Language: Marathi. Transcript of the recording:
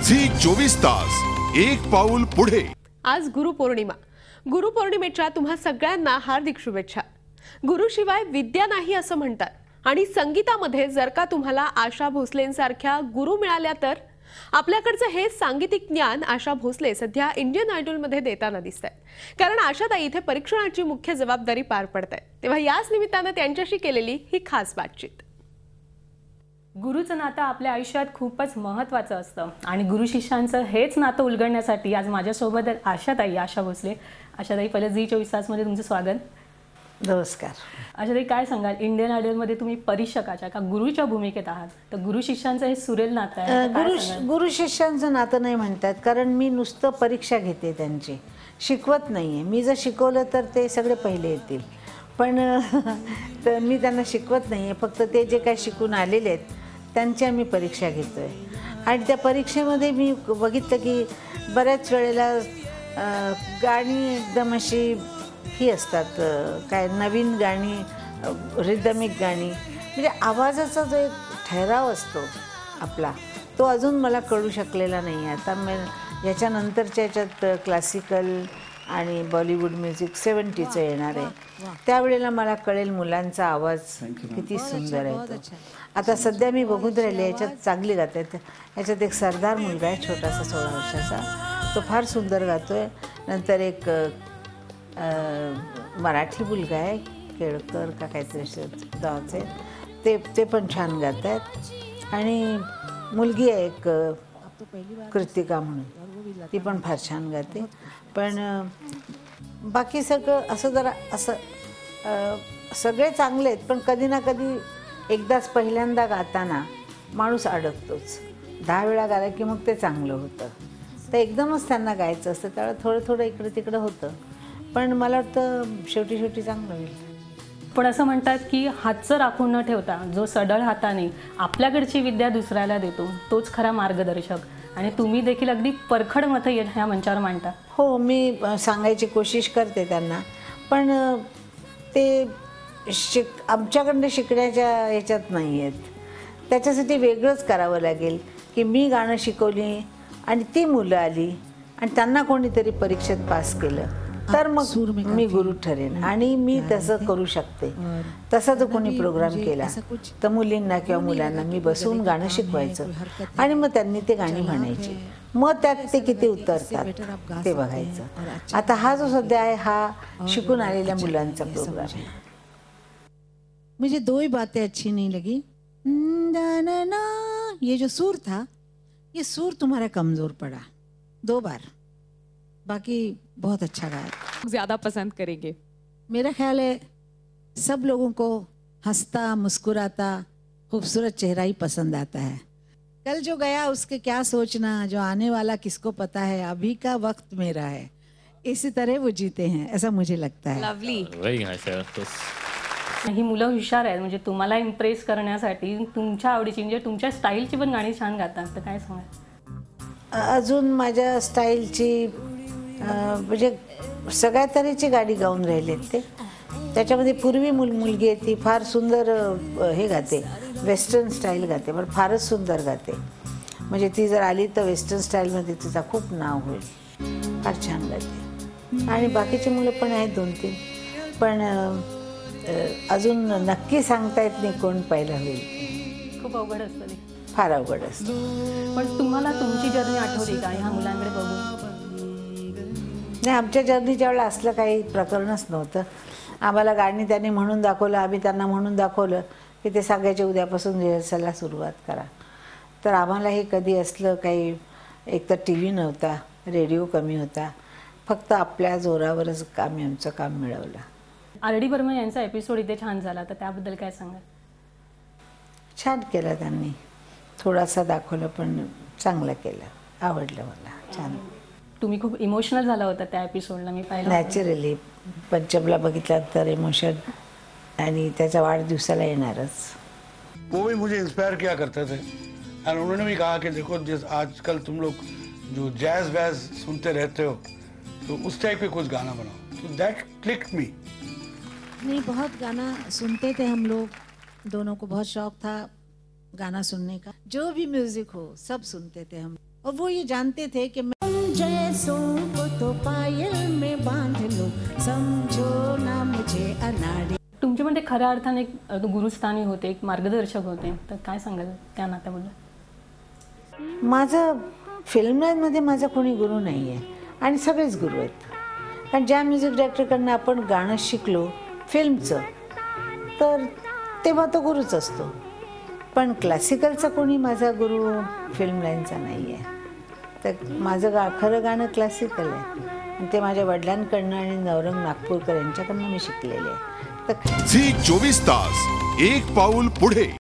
झी 24 तास एक पाऊल पुढे। आज गुरुपौर्णिमा। गुरुपौर्णिमेच्या तुम्हा सगळ्यांना हार्दिक शुभेच्छा। गुरुशिवाय विद्या नाही असं म्हणतात आणि संगीतामध्ये जर का तुम्हाला आशा भोसलेंसारख्या गुरु मिळाल्या तर आपल्याकडचं हे सांगीतिक ज्ञान आशा भोसले सध्या इंडियन आयडॉल मध्ये देताना दिसतात। कारण आशाताई इथे परीक्षणाची मुख्य जबाबदारी पार पडतायत। तेव्हा याच निमित्ताने त्यांच्याशी केलेली ही खास बातचीत। गुरुचं नातं आपल्या आयुष्यात खूपच महत्त्वाचं असतं आणि गुरु शिष्यांचं हेच नातं उलगडण्यासाठी आज माझ्यासोबत आशाताई, आशा भोसले। आशाताई, पहिले झी 24 तासमध्ये तुमचं स्वागत। नमस्कार। आशाताई, काय सांगाल, इंडियन आयडॉलमध्ये तुम्ही परीक्षकाच्या का गुरुच्या भूमिकेत आहात, तर गुरु शिष्यांचं हे सुरेल नातं आहे। गुरु शिष्यांचं नातं नाही म्हणतात, कारण मी नुसतं परीक्षा घेते, त्यांची शिकवत नाहीये। मी जर शिकवलं तर ते सगळे पहिले येतील, पण तर मी त्यांना शिकवत नाहीये। फक्त ते जे काही शिकून आलेले आहेत त्यांची आम्ही परीक्षा घेतोय। आणि त्या परीक्षेमध्ये मी बघितलं की बऱ्याच वेळेला गाणी एकदम अशी ही असतात, काय नवीन गाणी, रिदमिक गाणी, म्हणजे आवाजाचा जो एक ठहराव असतो आपला, तो अजून मला कळू शकलेला नाही। आता मी याच्यानंतरच्या याच्यात क्लासिकल आणि बॉलिवूड म्युझिक 70चं येणार आहे, त्यावेळेला मला कळेल मुलांचा आवाज किती सुंदर आहे तो। आता सध्या मी बघून राहिले, याच्यात चांगली गात आहेत। याच्यात एक सरदार मुलगा आहे, छोटासा 16 वर्षाचा, तो फार सुंदर गातोय। नंतर एक मराठी मुलगा आहे, केळकर का काहीतरी गावाचे, ते पण छान गात आहेत। आणि मुलगी आहे एक कृतिका म्हणून, ती पण फार छान गाते। पण बाकी सगळं असं जरा असं सगळे चांगले आहेत, पण कधी ना कधी एकदाच पहिल्यांदा गाताना माणूस अडकतोच। 10 वेळा गायला की मग ते चांगलं होतं, तर एकदमच त्यांना गायचं असतं, त्यावेळेला थोडं थोडं इकडं तिकडं होतं, पण मला वाटतं शेवटी शेवटी चांगलं होईल। पण असं म्हणतात की हातचं राखून न ठेवता जो सढळ हाताने आपल्याकडची विद्या दुसऱ्याला देतो तोच खरा मार्गदर्शक, आणि तुम्ही देखील अगदी परखड मतं ह्या मंचावर मांडता। हो, मी सांगायची कोशिश करते त्यांना, पण ते आमच्याकडनं शिकण्याच्या ह्याच्यात नाही आहेत। त्याच्यासाठी वेगळंच करावं लागेल की मी गाणं शिकवली आणि ती मुलं आली आणि त्यांना कोणीतरी परीक्षेत पास केलं तर मग मी गुरु ठरेन, आणि मी तसं करू शकते। तसा जर कोणी प्रोग्राम केला तर मुलींना किंवा मुलांना मी बसवून गाणं शिकवायचं आणि मग त्यांनी ते गाणी म्हणायची, मग त्यात ते किती उतरतात ते बघायचं। आता हा जो सध्या आहे हा शिकून आलेल्या मुलांचा प्रोग्राम आहे। मुझे 2 ही बातें अच्छी नहीं लगी। ये जो सुर था, ये सुर तुम्हारा कमजोर पड़ा 2 बार, बाकी बहुत अच्छा गाया। ज्यादा पसंद करेंगे? मेरा ख्याल है सब लोगों को हंसता मुस्कुराता खूबसूरत चेहरा ही पसंद आता है। कल जो गया उसके क्या सोचना, जो आने वाला किसको पता है, अभी का वक्त मेरा है, इसी तरह वो जीते हैं, ऐसा मुझे लगता है। लवली। ही मुलं हुशार आहेत, म्हणजे तुम्हाला इम्प्रेस करण्यासाठी तुमच्या आवडीची, म्हणजे तुमच्या स्टाईलची पण गाणी छान गातात, तर काय सांगाल? अजून माझ्या स्टाईलची म्हणजे सगळ्या तऱ्हेची गाणी गाऊन राहिलेत ते। त्याच्यामध्ये पूर्वी मुलगी आहे, ती फार सुंदर हे गाते, वेस्टर्न स्टाईल गाते, पण फारच सुंदर गाते। म्हणजे ती जर आली तर वेस्टर्न स्टाईलमध्ये तिचं खूप नाव होईल, फार छान गाते। आणि बाकीची मुलं पण आहेत 2-3, पण अजून नक्की सांगता येत नाही कोण पहिला होईल। खूप अवघड असतं ते, फार अवघड असतं। पण तुम्हाला तुमची जर्नी आठवली का ह्या मुलांकडे बघून? नाही, आमच्या जर्नीच्या वेळेला असलं काही प्रकरणच नव्हतं। आम्हाला गाणी त्यांनी म्हणून दाखवलं, आम्ही त्यांना म्हणून दाखवलं की ते सांगायचे उद्यापासून रिहर्सलला सुरुवात करा। तर आम्हाला हे कधी असलं काही, एक तर TV नव्हता, रेडिओ कमी होता, फक्त आपल्या जोरावरच आम्ही आमचं काम मिळवलं। RD बर्मन यांचा एपिसोड इथे छान झाला, तर त्याबद्दल काय सांगाल? छान केलं त्यांनी, थोडासा दाखवलं पण चांगलं केलं, आवडलं मला, छान। तुम्ही खूप इमोशनल झाला होता त्या एपिसोडला, मी पाहिलं। नॅचरली पंचमला बघितल्यानंतर इमोशन, आणि त्याच्या वाढदिवसाला येणारच। वो भी मुझे इंस्पायर किया करते थे, और उन्होंने भी कहा कि देखो जिस आजकल तुम लोग जो जैज वैज सुनते रहते हो, तो उस टाइप पे कुछ गाना बनाओ। तो दैट क्लिक्ड मी। नहीं, बहुत गाना सुनते थे हम लोग, दोनों को बहुत शौक था गाना सुनने का, जो भी म्यूजिक हो सब सुनते थे हम। और वो ये जानते थे कि मैं जैसों को तो पायल में बांध लो, समझो ना मुझे अनाड़ी. तुमच्यामध्ये खऱ्या अर्थाने एक गुरुस्थानी होते, एक मार्गदर्शक होते, तर काय सांगाल त्या नात्याबद्दल? माझं फिल्ममध्ये माझा कोणी गुरु नाही आहे आणि सगळेच गुरु आहेत. कारण ज्या म्युझिक डायरेक्टरकडनं आपण गाणं शिकलो फिल्मचं, तर तेव्हा तो गुरुच असतो. पण क्लासिकलचा कोणी माझा गुरु फिल्म लाईनचा नाही आहे. तर माझं खरं गाणं क्लासिकल आहे आणि ते माझ्या वडिलांकडनं आणि नवरंग नागपूरकर यांच्याकडनं मी शिकलेले आहे. तर झी 24 तास एक पाऊल पुढे.